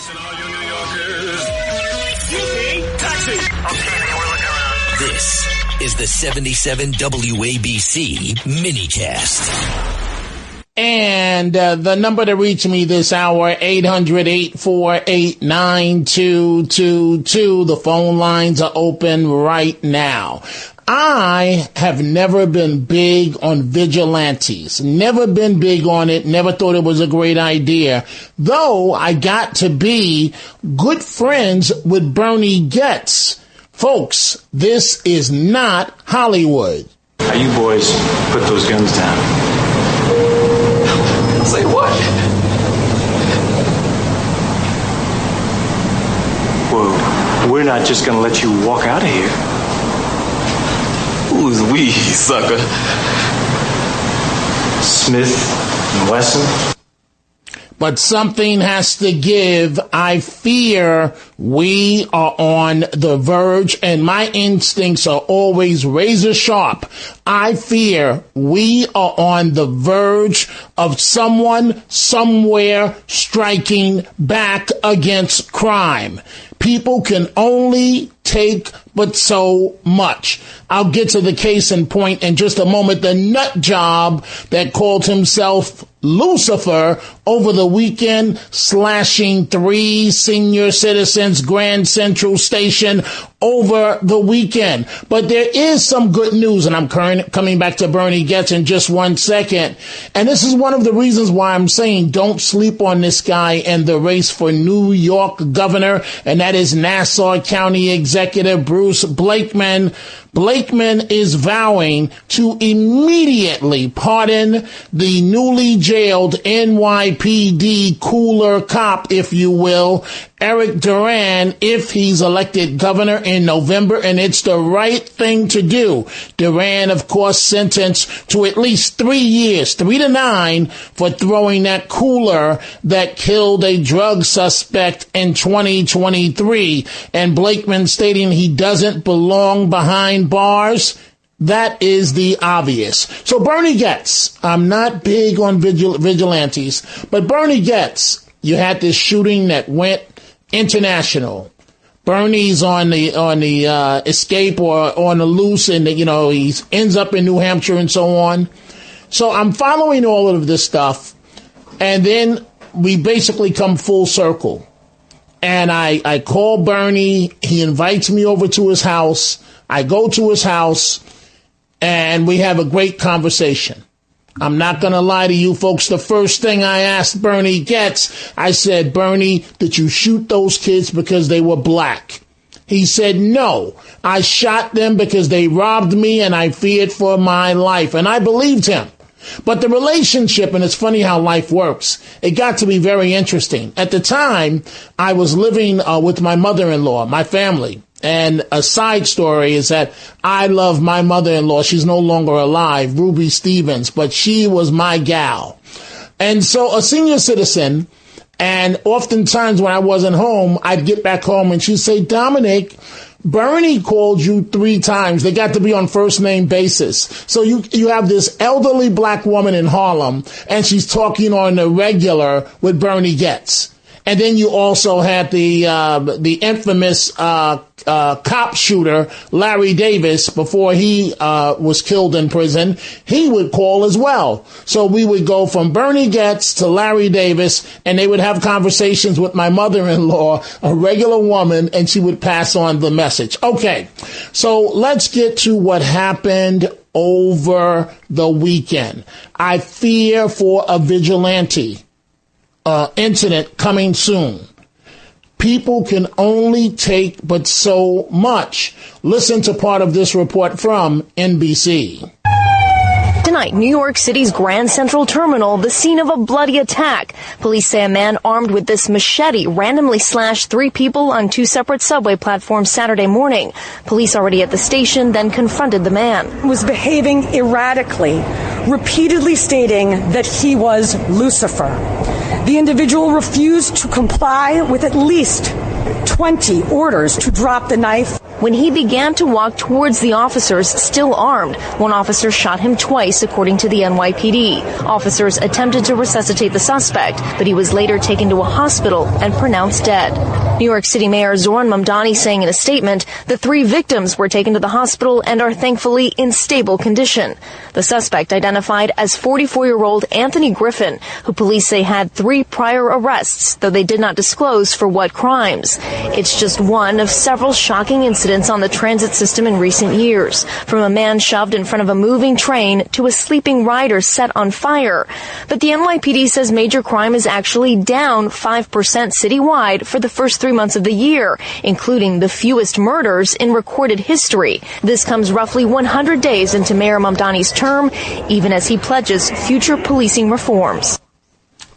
Listen, all you New Yorkers. Excuse me, taxi. Okay, we're looking around. This is the 77 WABC minicast. And the number to reach me this hour, 800-848-9222. The phone lines are open right now. I have never been big on vigilantes. Never been big on it. Never thought it was a great idea. Though I got to be good friends with Bernie Goetz. Folks, this is not Hollywood. Now you boys put those guns down. Say what? Whoa, we're not just gonna let you walk out of here. Who's we, sucker? Smith and Wesson? But something has to give. I fear we are on the verge, and my instincts are always razor sharp. I fear we are on the verge of someone somewhere striking back against crime. People can only take but so much. I'll get to the case in point in just a moment. The nut job that called himself Lucifer over the weekend, slashing 3 senior citizens, Grand Central Station over the weekend. But there is some good news, and I'm coming back to Bernie Goetz in just 1 second. And this is one of the reasons why I'm saying don't sleep on this guy in the race for New York governor, and that is Nassau County Executive Bruce Blakeman. Blakeman is vowing to immediately pardon the newly jailed NYPD cooler cop, if you will, Eric Duran, if he's elected governor in November, and it's the right thing to do. Duran, of course, sentenced to at least 3 years, 3 to 9, for throwing that cooler that killed a drug suspect in 2023. And Blakeman stating he doesn't belong behind bars. That is the obvious. So Bernie Goetz, I'm not big on vigilantes, but Bernie Goetz, you had this shooting that went international. Bernie's on the escape or on the loose, and he ends up in New Hampshire and so on. So I'm following all of this stuff, and then we basically come full circle. And I call Bernie. He invites me over to his house. I go to his house, and we have a great conversation. I'm not going to lie to you folks. The first thing I asked Bernie Goetz, I said, Bernie, did you shoot those kids because they were black? He said, no, I shot them because they robbed me and I feared for my life. And I believed him. But the relationship, and it's funny how life works, it got to be very interesting. At the time, I was living with my mother-in-law, my family. And a side story is that I love my mother-in-law. She's no longer alive, Ruby Stevens, but she was my gal. And so a senior citizen, and oftentimes when I wasn't home, I'd get back home and she'd say, Dominic, Bernie called you 3 times. They got to be on first name basis. So you have this elderly black woman in Harlem, and she's talking on the regular with Bernie Goetz. And then you also had the infamous cop shooter, Larry Davis, before he was killed in prison. He would call as well. So we would go from Bernie Goetz to Larry Davis, and they would have conversations with my mother-in-law, a regular woman, and she would pass on the message. Okay, so let's get to what happened over the weekend. I fear for a vigilante incident coming soon. People can only take but so much. Listen to part of this report from NBC. Tonight, New York City's Grand Central Terminal, the scene of a bloody attack. Police say a man armed with this machete randomly slashed 3 people on 2 separate subway platforms Saturday morning. Police already at the station then confronted the man. Was behaving erratically, repeatedly stating that he was Lucifer. The individual refused to comply with at least 20 orders to drop the knife. when he began to walk towards the officers, still armed. One officer shot him twice, according to the NYPD. Officers attempted to resuscitate the suspect, but he was later taken to a hospital and pronounced dead. New York City Mayor Zohran Mamdani saying in a statement, the 3 victims were taken to the hospital and are thankfully in stable condition. The suspect identified as 44-year-old Anthony Griffin, who police say had 3 prior arrests, though they did not disclose for what crimes. It's just one of several shocking incidents on the transit system in recent years, from a man shoved in front of a moving train to a sleeping rider set on fire. But the NYPD says major crime is actually down 5% citywide for the first 3 months of the year, including the fewest murders in recorded history. This comes roughly 100 days into Mayor Mamdani's term, even as he pledges future policing reforms.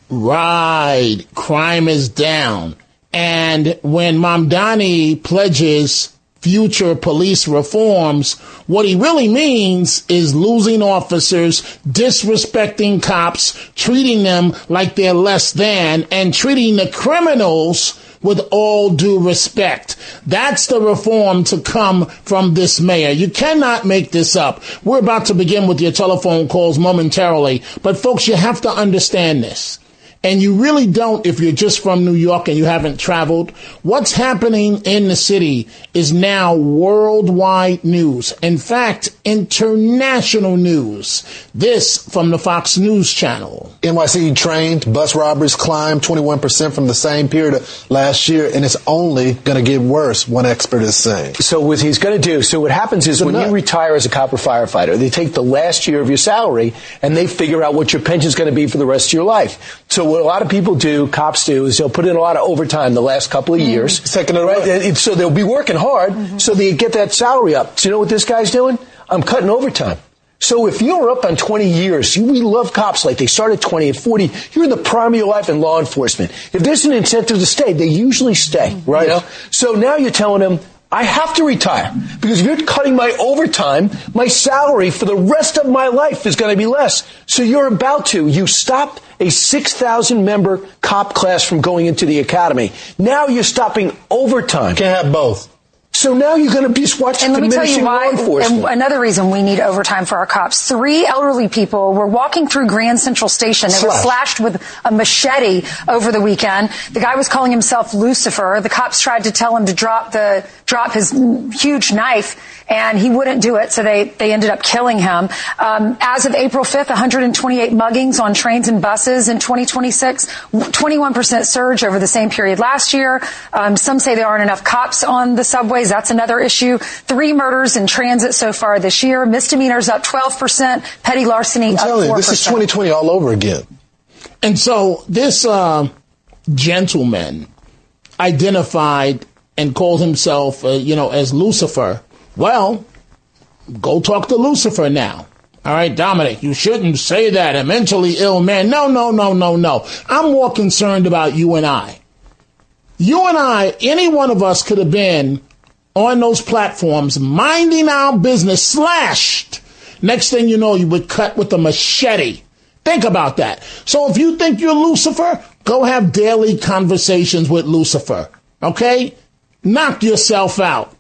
Right. Crime is down. And when Mamdani pledges future police reforms, what he really means is losing officers, disrespecting cops, treating them like they're less than, and treating the criminals with all due respect. That's the reform to come from this mayor. You cannot make this up. We're about to begin with your telephone calls momentarily, but folks, you have to understand this. And you really don't if you're just from New York and you haven't traveled. What's happening in the city is now worldwide news. In fact, international news. This from the Fox News Channel. NYC trained bus robberies climbed 21% from the same period of last year, and it's only going to get worse, one expert is saying. So what he's going to do, so what happens is when you retire as a cop or firefighter, they take the last year of your salary and they figure out what your pension's going to be for the rest of your life. So what a lot of people do, cops do, is they'll put in a lot of overtime the last couple of years. Second in a row. So they'll be working hard so they get that salary up. So you know what this guy's doing? I'm cutting overtime. So if you're up on 20 years, we love cops like they start at 20, at 40, you're in the prime of your life in law enforcement. If there's an incentive to stay, they usually stay. Right. You know? So now you're telling them, I have to retire because if you're cutting my overtime, my salary for the rest of my life is going to be less. So you stopped a 6,000 member cop class from going into the academy. Now you're stopping overtime. Can't have both. So now you're going to be watching diminishing law enforcement. And another reason we need overtime for our cops. 3 elderly people were walking through Grand Central Station. They were slashed with a machete over the weekend. The guy was calling himself Lucifer. The cops tried to tell him to drop his huge knife, and he wouldn't do it, so they ended up killing him. As of April 5th, 128 muggings on trains and buses in 2026, 21% surge over the same period last year. Some say there aren't enough cops on the subways. That's another issue. 3 murders in transit so far this year. Misdemeanors up 12%. Petty larceny up 4%. This is 2020 all over again. And so this gentleman identified and called himself, as Lucifer. Well, go talk to Lucifer now. All right, Dominic, you shouldn't say that. A mentally ill man. No. I'm more concerned about you and I. You and I, any one of us could have been on those platforms minding our business, slashed. Next thing you know, you would cut with a machete. Think about that. So if you think you're Lucifer, go have daily conversations with Lucifer. Okay? Knock yourself out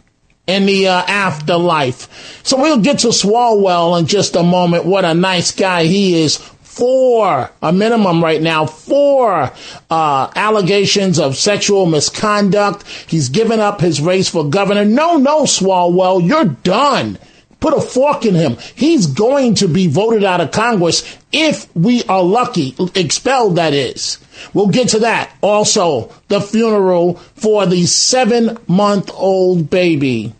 in the afterlife. So we'll get to Swalwell in just a moment. What a nice guy he is. 4, a minimum right now, 4 allegations of sexual misconduct. He's given up his race for governor. No, Swalwell, you're done. Put a fork in him. He's going to be voted out of Congress if we are lucky, expelled, that is. We'll get to that. Also, the funeral for the 7-month-old baby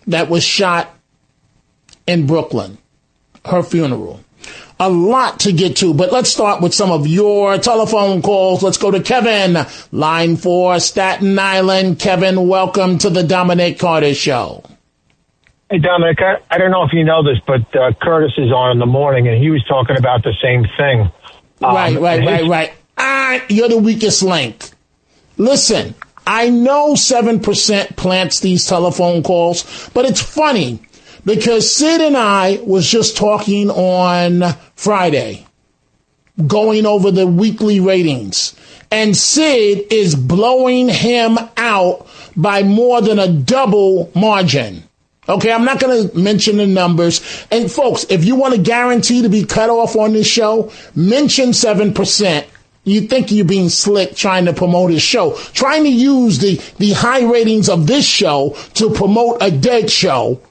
that was shot in Brooklyn. Her funeral. A lot to get to, but let's start with some of your telephone calls. Let's go to Kevin, line 4, Staten Island. Kevin, welcome to the Dominic Carter Show. Hey, Dominic, I don't know if you know this, but Curtis is on in the morning, and he was talking about the same thing. Right. You're the weakest link. Listen, I know 7% plants these telephone calls, but it's funny. Because Sid and I was just talking on Friday, going over the weekly ratings. And Sid is blowing him out by more than a double margin. Okay, I'm not going to mention the numbers. And folks, if you want to guarantee to be cut off on this show, mention 7%. You think you're being slick trying to promote his show, trying to use the high ratings of this show to promote a dead show.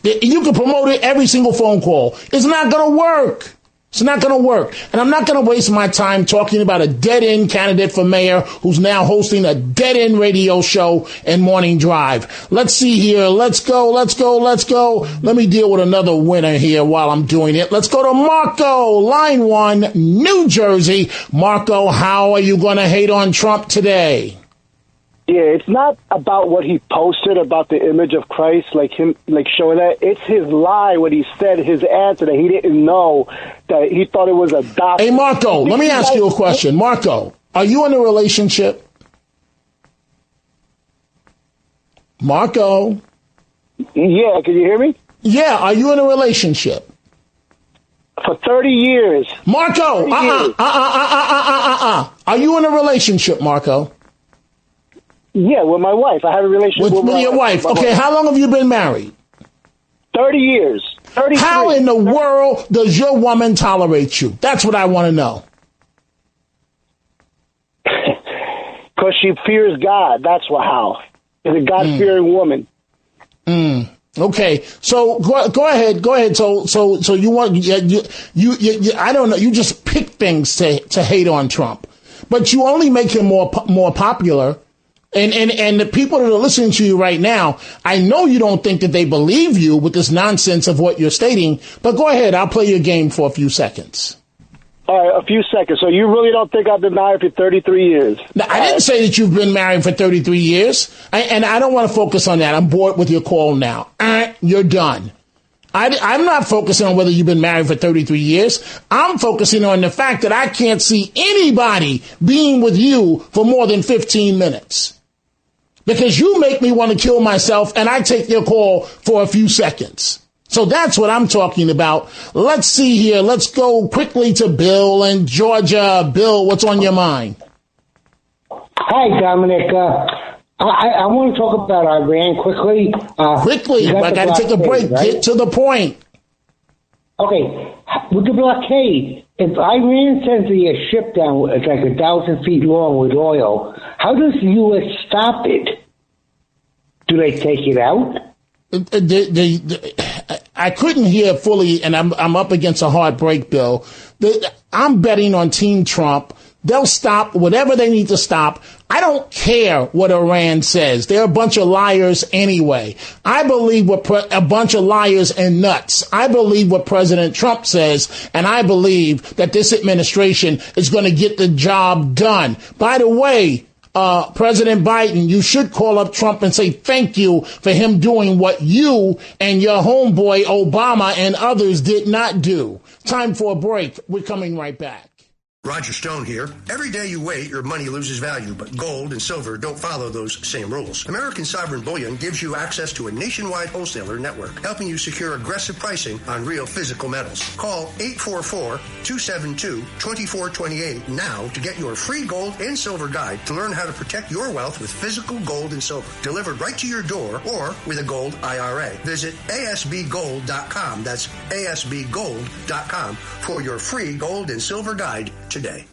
You can promote it every single phone call. It's not going to work. It's not going to work. And I'm not going to waste my time talking about a dead-end candidate for mayor who's now hosting a dead-end radio show and morning drive. Let's see here. Let's go. Let me deal with another winner here while I'm doing it. Let's go to Marco, line 1, New Jersey. Marco, how are you going to hate on Trump today? Yeah, it's not about what he posted about the image of Christ, like him, like showing that. It's his lie, what he said, his answer that he didn't know, that he thought it was a doctor. Hey, Marco, let me ask you a question. Marco, are you in a relationship? Marco? Yeah, can you hear me? Yeah, are you in a relationship? For 30 years. Marco, Are you in a relationship, Marco? Yeah, with my wife. I have a relationship with your wife. Okay, how long have you been married? 30 years. 33. How in the world does your woman tolerate you? That's what I want to know. Because she fears God. That's how. Is a God-fearing woman. Okay, so go ahead. So you want you I don't know. You just pick things to hate on Trump, but you only make him more popular. And the people that are listening to you right now, I know you don't think that they believe you with this nonsense of what you're stating, but go ahead. I'll play your game for a few seconds. All right, a few seconds. So you really don't think I've been married for 33 years? Now, I didn't say that you've been married for 33 years, and I don't want to focus on that. I'm bored with your call now. You're done. I'm not focusing on whether you've been married for 33 years. I'm focusing on the fact that I can't see anybody being with you for more than 15 minutes. Because you make me want to kill myself, and I take your call for a few seconds. So that's what I'm talking about. Let's see here. Let's go quickly to Bill in Georgia. Bill, what's on your mind? Hi, Dominic. I want to talk about Iran quickly. Quickly, I got to take a break. Right? Get to the point. Okay, with the blockade, if Iran sends a ship down, it's like 1,000 feet long with oil, how does the U.S. stop it? Do they take it out? I couldn't hear fully, and I'm up against a hard break, Bill. I'm betting on Team Trump. They'll stop whatever they need to stop. I don't care what Iran says. They're a bunch of liars anyway. I believe what a bunch of liars and nuts. I believe what President Trump says, and I believe that this administration is going to get the job done. By the way, President Biden, you should call up Trump and say thank you for him doing what you and your homeboy Obama and others did not do. Time for a break. We're coming right back. Roger Stone here. Every day you wait, your money loses value, but gold and silver don't follow those same rules. American Sovereign Bullion gives you access to a nationwide wholesaler network, helping you secure aggressive pricing on real physical metals. Call 844-272-2428 now to get your free gold and silver guide to learn how to protect your wealth with physical gold and silver, delivered right to your door or with a gold IRA. Visit ASBgold.com. That's ASBgold.com for your free gold and silver guide today.